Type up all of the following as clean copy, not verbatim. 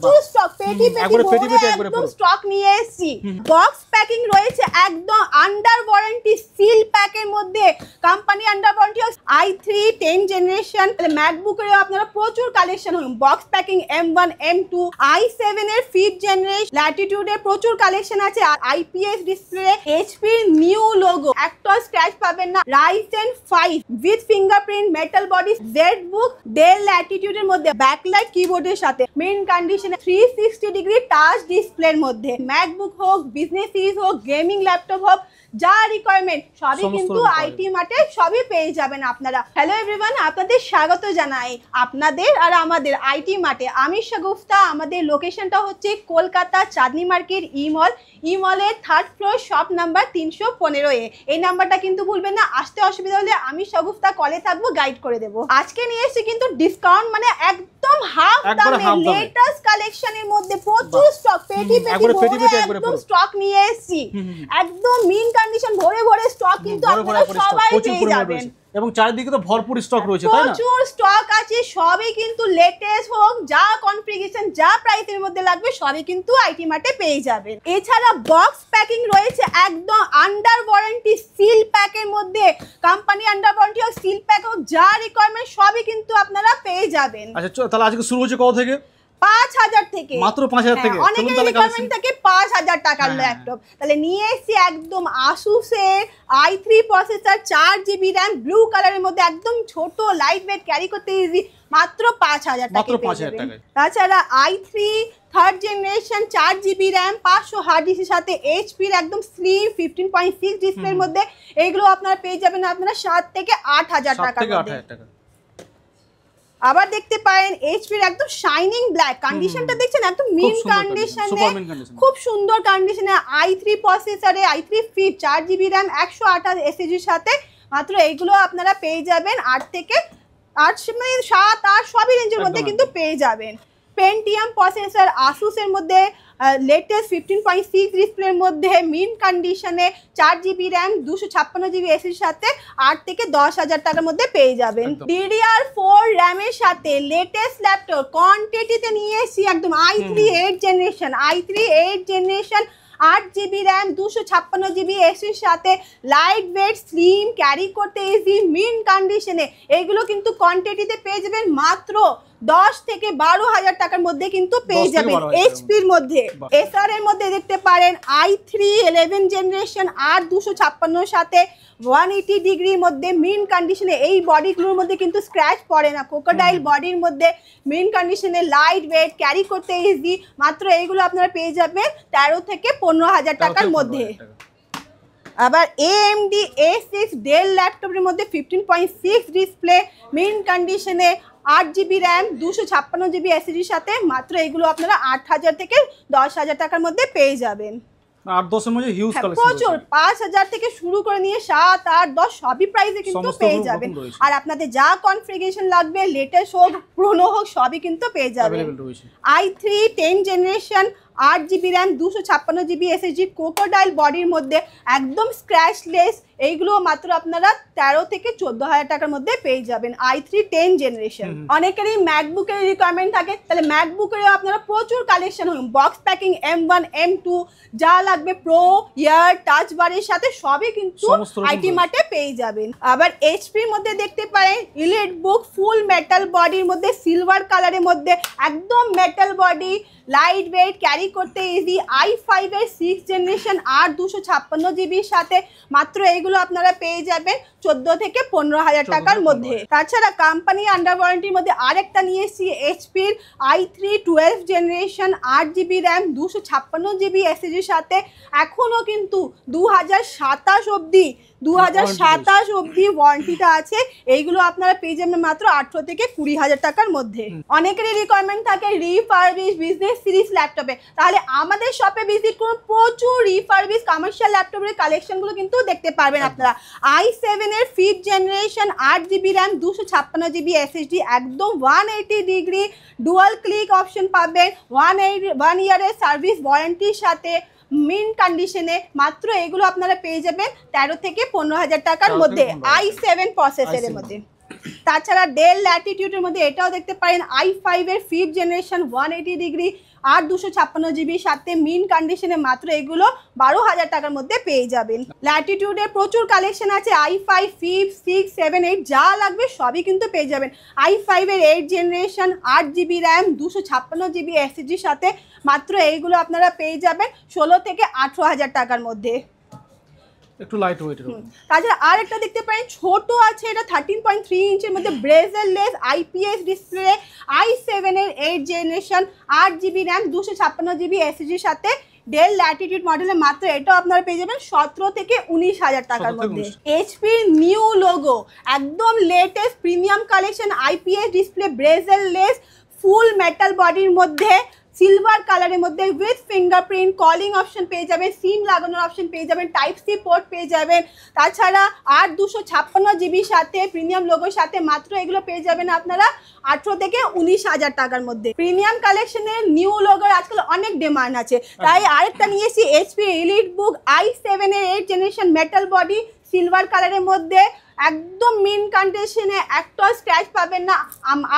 প্রচুর স্টক, পেটি একদম স্টক নিয়ে এসেছি। বক্স প্যাকিং রয়েছে একদম আন্ডার ওয়ারেন্টি সিল প্যাকের মধ্যে, company under warranty. i3 10 generation ম্যাকবুকের আপনারা প্রচুর কালেকশন হবে। Box packing M1 M2 i7 এর 5th জেনারেশন ল্যাটিটিউডের প্রচুর কালেকশন আছে। IPS display, HP new logo, একটা স্ক্র্যাচ পাবেন না। Ryzen 5 with fingerprint metal body ZBook Dell ল্যাটিটিউডের মধ্যে, ব্যাকলাইট কিবোর্ডের সাথে, মেইন কন্ডিশনে 360 ডিগ্রি টাচ ডিসপ্লের মধ্যে। ম্যাকবুক হোক, বিজনেস সিরিজ হোক, গেমিং ল্যাপটপ হোক, যা রিকোয়ারমেন্ট সবই কিন্তু আইটি মার্টে সবই পেয়ে যাবেন আপনারা। হ্যালো এভরিওয়ান, আপনাদের স্বাগত জানাই আপনাদের আর আমাদের আইটি মার্টে। আমি শাগুফতা। আমাদের লোকেশনটা হচ্ছে কলকাতা চাঁদনি মার্কেট ই মলের 3rd ফ্লোর, শপ নাম্বার 315 এ। এই নাম্বারটা কিন্তু ভুলবেন না। আসতে অসুবিধা হলে আমি শাগুফতা কলে থাকবো, গাইড করে দেবো। আজকে নিয়ে এসেছি কিন্তু ডিসকাউন্ট, মানে একদম হাফ দামে লেটেস্ট কালেকশনের মধ্যে প্রচুর স্টক, পেটি একদম স্টক নিয়ে এসেছি। একদম মিন কন্ডিশন ভরে ভরে স্টক কিন্তু আপনারা সবাই পেয়ে যাবেন। এবং চারিদিকে তো ভরপুর স্টক রয়েছে, তাই না? প্রচুর স্টক আছে, সবই কিন্তু লেটেস্ট হোক, যা কনফিগারেশন যা প্রাইসের মধ্যে লাগবে সবই কিন্তু আইটি মার্টে পেয়ে যাবেন। এছাড়া বক্স প্যাকিং রয়েছে একদম আন্ডার ওয়ারেন্টি সিল প্যাকের মধ্যে, কোম্পানি আন্ডার ওয়ারেন্টি হোক, সিল প্যাক হোক, যা রিকোয়ারমেন্ট সবই কিন্তু আপনারা পেয়ে যাবেন। আচ্ছা, তাহলে আজকে শুরু হচ্ছে কত থেকে? 5000 থেকে, মাত্র 5000 থেকে। অনেকের রিকোয়ারমেন্ট থাকে 5000 টাকার ল্যাপটপ। তাহলে নিয়ে এসেছি একদম আসুসের i3 processor, 4GB RAM, blue কালারের মধ্যে, একদম ছোট লাইট ওয়েট, ক্যারি করতে ইজি, মাত্র 5000 টাকা। তাছাড়া i3 3rd generation 4GB RAM, 500 hard ডিস্কের সাথে, HP এর একদম স্লিম 15.6 ডিসপ্লের মধ্যে, এইগুলো আপনারা পেয়ে যাবেন আপনারা 7 থেকে 8000 টাকার মধ্যে। আবার দেখতে পারেন HP এর একদম শাইনিং ব্ল্যাক, কন্ডিশনটা দেখছেন একদম মিন কন্ডিশনে, খুব সুন্দর কন্ডিশনে, i3 প্রসেসরে, i3 5 4GB RAM, 128 SSD এর সাথে, মাত্র এইগুলো আপনারা পেয়ে যাবেন 8 থেকে 8 মানে 7 8 সবই রেঞ্জের মধ্যে কিন্তু পেয়ে যাবেন। পেন্টিয়াম প্রসেসর আসুস এর মধ্যে, লেটেস্ট 15.6 ডিসপ্লের মধ্যে, মিন কন্ডিশনে, 4GB RAM, 256GB SSD সাথে, 8 থেকে 10000 টাকার মধ্যে পেয়ে যাবেন। DDR4 RAM এর সাথে লেটেস্ট ল্যাপটপ কোয়ান্টিটিতে নিয়ে এসেছি একদম i3 8 generation 8GB RAM, 256GB SSD সাথে, লাইট ওয়েট, স্লিম, ক্যারি করতে ইজি, মিন কন্ডিশনে, এগুলো কিন্তু কোয়ান্টিটিতে পেয়ে যাবেন মাত্র 10 থেকে 12000 টাকার মধ্যে কিন্তু পেয়ে যাবেন। HP এর মধ্যে, SR এর মধ্যে দেখতে পারেন i3 11 জেনারেশন 8256 সাথে, 180 ডিগ্রির মধ্যে, মিন কন্ডিশনে, এই বডিগুলোর মধ্যে কিন্তু স্ক্র্যাচ পড়ে না, ক্রোকোডাইল বডির মধ্যে, মিন কন্ডিশনে, লাইট ওয়েট, ক্যারি করতে ইজি, মাত্র এইগুলো আপনারা পেয়ে যাবেন 13 থেকে 15000 টাকার মধ্যে। আবার AMD A6 ডেল ল্যাপটপের মধ্যে 15.6 ডিসপ্লে, মিন কন্ডিশনে, 8GB RAM, 256GB SSD সাথে, মাত্র এগুলো আপনারা 8000 থেকে 10000 টাকার মধ্যে পেয়ে যাবেন। 8-10 এর মধ্যে হিউজ কালেকশন প্রচুর, 5000 থেকে শুরু করে নিয়ে 7 8 10 সবই প্রাইসে কিন্তু পেয়ে যাবেন। আর আপনাদের যা কনফিগারেশন লাগবে, লেটেস্ট হোক পুরনো হোক, সবই কিন্তু পেয়ে যাবেন। i3 10 generation 8GB RAM, 256GB SSD, crocodile বডির মধ্যে, একদম স্ক্র্যাচলেস, এইগুলো মাত্র আপনারা 13 থেকে 14000 টাকার মধ্যে পেয়ে যাবেন। i3 10 generation. অনেকেরই ম্যাকবুকের রিকোয়ারমেন্ট থাকে, তাহলে ম্যাকবুকেরও আপনারা প্রচুর কালেকশন হবে। বক্স প্যাকিং M1 M2 যা লাগবে, প্রো ইয়ার টাচ বারের সাথে সবই কিন্তু আইটি মার্টে পেয়ে যাবেন। আবার HP এর মধ্যে দেখতে পারেন ইলিটবুক ফুল মেটাল বডির মধ্যে, সিলভার কালারের মধ্যে, একদম metal body, light weight, carry করতে ইজি, i5 এর 6 জেনারেশন 8256GB সাথে, মাত্র এইগুলো আপনারা পেয়ে যাবেন 14 থেকে 15000 টাকার মধ্যে। তাছাড়া কোম্পানি আন্ডার ওয়ারেন্টির মধ্যে আরেকটা নিয়ে এসেছি HP এর i3 12 generation 8GB RAM, 256GB SSD সাথে, এখনো কিন্তু 2027 অবধি ওয়ারেন্টিটা আছে। এইগুলো আপনারা পেয়ে যাবেন মাত্র 18 থেকে 20000 টাকার মধ্যে। অনেকেরই রিকোয়ারমেন্ট থাকে রিফারবিশ বিজনেস সিরিজ ল্যাপটপে, তাহলে আমাদের শপে ভিজিট করুন, প্রচুর রিফারবিশ কমার্শিয়াল ল্যাপটপের কালেকশনগুলো কিন্তু দেখতে পারবেন আপনারা। i7 এর 5th generation 8GB RAM, 256GB SSD, একদম 180 ডিগ্রি ডুয়াল ক্লিক অপশন পাবেন, 1 ইয়ারের সার্ভিস ওয়ারেন্টির সাথে, মিন কন্ডিশনে, মাত্র এগুলো আপনারা পেয়ে যাবেন 13 থেকে 15000 টাকার মধ্যে i7 প্রসেসরের মধ্যে। তাছাড়া ডেল ল্যাটিটিউডের মধ্যে এটাও দেখতে পারেন i5 এর 5th জেনারেশন 180 ডিগ্রি 8/256 জিবির সাথে মিন কন্ডিশনে মাত্র এগুলো 12,000 টাকার মধ্যে পেয়ে যাবেন। ল্যাটিটিউডের প্রচুর কালেকশন আছে, i5 5 6 7 8 যা লাগবে সবই কিন্তু পেয়ে যাবেন। i5 এর 8th generation 8 GB RAM 256 GB এসএসডির সাথে মাত্র এইগুলো আপনারা পেয়ে যাবেন 16 থেকে 18,000 টাকার মধ্যে। একটু লাইট ওয়েটের। তাছাড়া আর একটা দেখতে পারেন ছোট আছে, এটা 13.3 ইঞ্চের মধ্যে ব্রেজেললেস আইপিএস ডিসপ্লে i7 এর 8th generation 8 GB RAM 256 GB এসএসডির সাথে ডেল ল্যাটিটিউড মডেলে মাত্র এটাও আপনারা পেয়ে যাবেন 17 থেকে 19,000 টাকার মধ্যে। এইচপির নিউ লোগো একদম latest premium collection IPS display ব্রেজেললেস ফুল মেটাল বডির মধ্যে সিলভার কালারের মধ্যে উইথ ফিঙ্গারপ্রিন্ট কলিং অপশন পেয়ে যাবেন, সিম লাগানোর অপশন পেয়ে যাবেন, টাইপ সি পোর্ট পেয়ে যাবেন। তাছাড়া 8/256 জিবির সাথে প্রিমিয়াম লোগোর সাথে মাত্র এগুলো পেয়ে যাবেন আপনারা 18 থেকে 19,000 টাকার মধ্যে। প্রিমিয়াম কালেকশনের নিউ লোগোর আজকাল অনেক ডিমান্ড আছে, তাই আরেকটা নিয়েছি এইচপি এলিট বুক i7 এর 8th generation metal body silver কালারের মধ্যে একদম মিন কন্ডিশনে একটা স্ক্র্যাচ পাবেন না,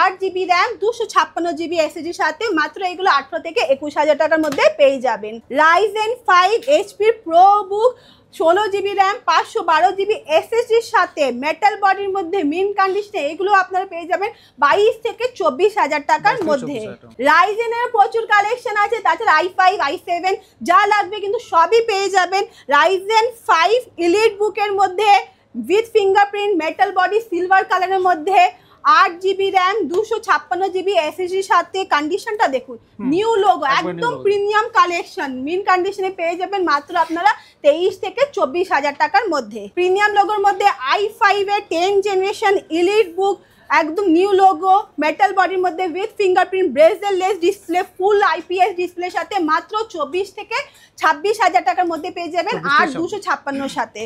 8 জিবি র্যাম 256 জিবি এসএসডির সাথে মাত্র এগুলো 18 থেকে 21,000 টাকার মধ্যে পেয়ে যাবেন। রাইজেন 5 এইচপি প্রো বুক 16 জিবি র্যাম 512 জিবি এসএসডির সাথে মেটাল বডির মধ্যে মিন কন্ডিশনে এগুলো আপনারা পেয়ে যাবেন 22 থেকে 24,000 টাকার মধ্যে। রাইজেনের প্রচুর কালেকশন আছে, তাছাড়া i5 i7 যা লাগবে কিন্তু সবই পেয়ে যাবেন। রাইজেন 5 এলিট বুকের মধ্যে with fingerprint metal body silver কালারের মধ্যে 8 জিবি র্যাম 256 জিবি এসএসডির সাথে কন্ডিশনটা দেখুন, নিউ লোগো একদম প্রিমিয়াম কালেকশন মিন কন্ডিশনে পেয়ে যাবেন মাত্র আপনারা 23 থেকে 24,000 টাকার মধ্যে। প্রিমিয়াম লোগোর মধ্যে i5 এর 10th জেনারেশন এলিট বুক একদম নিউ লোগো মেটাল বডির মধ্যে with fingerprint ব্রেজেললেস display full IPS ডিসপ্লের সাথে মাত্র 24 থেকে 26,000 টাকার মধ্যে পেয়ে যাবেন 8/256 সাথে।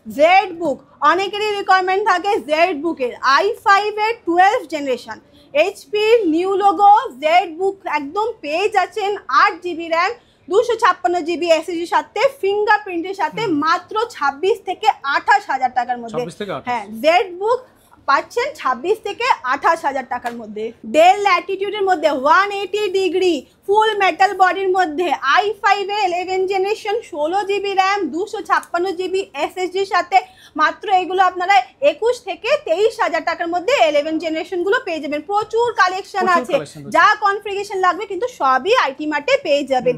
জেড বুক অনেকেরই রিকোয়ারমেন্ট থাকে জেড বুকের i5 এর 12th জেনারেশন এইচপির নিউ লোগো জেড বুক একদম পেয়ে যাচ্ছেন 8 জিবি র্যাম 256 জিবি এসএসডির সাথে ফিঙ্গারপ্রিন্টের সাথে মাত্র 26 থেকে 28,000 টাকার মধ্যে। হ্যাঁ, জেড বুক পাচ্ছেন 26 থেকে 28,000 টাকার মধ্যে। ডেল ল্যাটিটিউডের মধ্যে 180 ডিগ্রি ফুল মেটাল বডির মধ্যে i5 এর 11th generation 16 GB RAM 256 GB এসএসডির সাথে মাত্র এগুলো আপনারা 21 থেকে 23,000 টাকার মধ্যে 11th জেনারেশনগুলো পেয়ে যাবেন। প্রচুর কালেকশন আছে, যা কনফিগারেশন লাগবে কিন্তু সবই আইটি মার্টে পেয়ে যাবেন।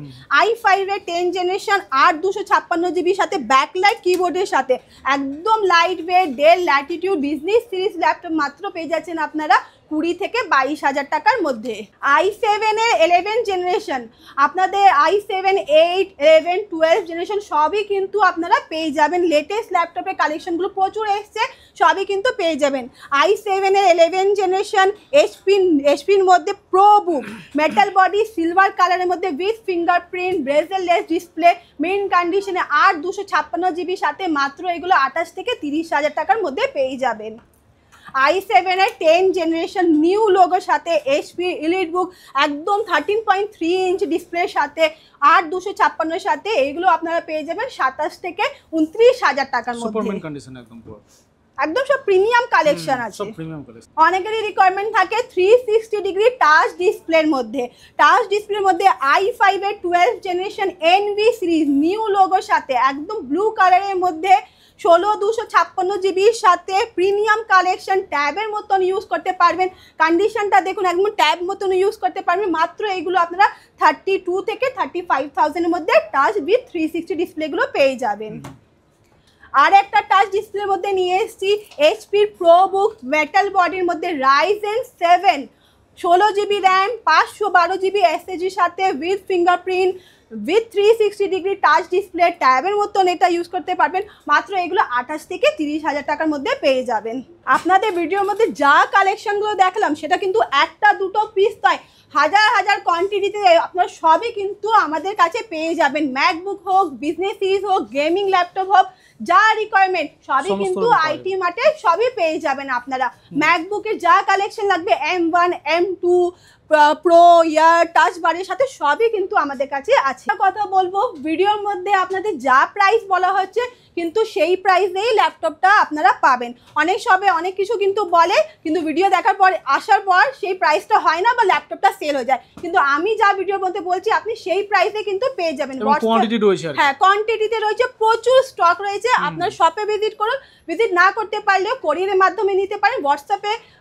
i5 এর 10th জেনারেশন 8/256 জিবির সাথে ব্যাকলাইট কিবোর্ডের সাথে একদম light weight del Latitude business series laptop মাত্র পেয়ে যাচ্ছেন আপনারা 20 থেকে 22,000 টাকার মধ্যে। i7 এর 11th জেনারেশন আপনাদের i7 8 11 12 জেনারেশন সবই কিন্তু আপনারা পেয়ে যাবেন। লেটেস্ট ল্যাপটপের কালেকশনগুলো প্রচুর এসছে, সবই কিন্তু পেয়ে যাবেন। i7 এর 11th জেনারেশন এইচপির মধ্যে প্রো বুক মেটাল বডি সিলভার কালারের মধ্যে উইথ ফিঙ্গারপ্রিন্ট ব্রেজেললেস ডিসপ্লে মেইন কন্ডিশনে 8/256 জিবির সাথে মাত্র এগুলো 28 থেকে 30,000 টাকার মধ্যে পেয়ে যাবেন। i7 এর 10th জেনারেশন নিউ লোগোর সাথে এইচপি এলিট বুক একদম 13.3 ইঞ্চ ডিসপ্লের সাথে 8/256 সাথে এইগুলো আপনারা পেয়ে যাবেন 27 থেকে 29,000 টাকার মধ্যে। সুপারম্যান কন্ডিশন একদম সব প্রিমিয়াম কালেকশন আছে। অনেকেরই রিকোয়ারমেন্ট থাকে 360 ডিগ্রি টাচ ডিসপ্লের মধ্যে। টাচ ডিসপ্লের মধ্যে i5 এর 12th generation Envy series new লোগোর সাথে একদম ব্লু কালারের মধ্যে 16/256 জিবির সাথে প্রিমিয়াম কালেকশন ট্যাবের মতন ইউজ করতে পারবেন। কন্ডিশনটা দেখুন একদম ট্যাব মতন ইউজ করতে পারবেন। মাত্র এইগুলো আপনারা 32 থেকে 35,000 এর মধ্যে টাচ উইথ 360 ডিসপ্লেগুলো পেয়ে যাবেন। আর একটা টাচ ডিসপ্লের মধ্যে নিয়ে এসেছি এইচপির প্রো বুক মেটাল বডির মধ্যে রাইজেন 7 16 জিবি র্যাম 512 জিবি এসএসডির সাথে with fingerprint with 360 degree touch display ট্যাবের মতন এটা ইউজ করতে পারবেন। মাত্র এগুলো 28 থেকে 30,000 টাকার মধ্যে পেয়ে যাবেন। আপনাদের ভিডিওর মধ্যে যা কালেকশনগুলো দেখালাম সেটা কিন্তু একটা দুটো পিস নয়, হাজার হাজার কোয়ান্টিটিতে আপনারা সবই কিন্তু আমাদের কাছে পেয়ে যাবেন। ম্যাকবুক হোক, বিজনেস সিরিজ হোক, গেমিং ল্যাপটপ হোক, যা রিকোয়ারমেন্ট সবই কিন্তু আইটি মার্টে সবই পেয়ে যাবেন আপনারা। ম্যাকবুকের যা কালেকশন লাগবে M1 M2 প্রো ইয়ার টাচ বারের সাথে সবই কিন্তু আমাদের কাছে আছে। কথা বলবো, ভিডিওর মধ্যে আপনাদের যা প্রাইস বলা হচ্ছে কিন্তু সেই প্রাইসেই ল্যাপটপটা আপনারা পাবেন। অনেক সবে অনেক কিছু কিন্তু বলে, কিন্তু ভিডিও দেখার পর আসার পর সেই প্রাইসটা হয় না বা ল্যাপটপটা সেল হয়ে যায়। কিন্তু আমি যা ভিডিওর মধ্যে বলছি আপনি সেই প্রাইসে কিন্তু পেয়ে যাবেন। কোয়ান্টিটি রয়েছে, হ্যাঁ কোয়ান্টিটিতে রয়েছে, প্রচুর স্টক রয়েছে। আপনার শপে ভিজিট করুন, ভিজিট না করতে পারলেও কোরিয়ারের মাধ্যমে নিতে পারেন।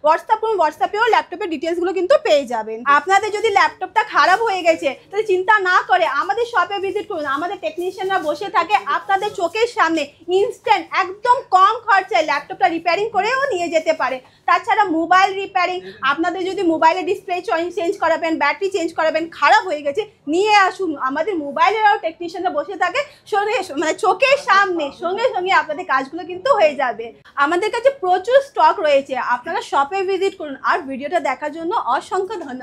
হোয়াটসঅ্যাপেও ল্যাপটপের ডিটেলসগুলো কিন্তু পেয়ে যাবেন। আপনাদের যদি ল্যাপটপটা খারাপ হয়ে গেছে তাহলে চিন্তা না করে আমাদের শপে ভিজিট করুন। আমাদের টেকনিশিয়ানরা বসে থাকে আপনাদের চোখের সামনে, ইনস্ট্যান্ট একদম কম খরচায় ল্যাপটপটা রিপেয়ারিং করেও নিয়ে যেতে পারে। তাছাড়া মোবাইল রিপেয়ারিং, আপনাদের যদি মোবাইলের ডিসপ্লে চেঞ্জ করাবেন, ব্যাটারি চেঞ্জ করাবেন, খারাপ হয়ে গেছে, নিয়ে আসুন। আমাদের মোবাইলেরও টেকনিশিয়ানরা বসে থাকে মানে চোখের সামনে, সঙ্গে সঙ্গে আপনাদের কাজগুলো কিন্তু হয়ে যাবে। আমাদের কাছে প্রচুর স্টক রয়েছে, আপনারা শপে ভিজিট করুন। আর ভিডিওটা দেখার জন্য অসংখ্য ধন্যবাদ।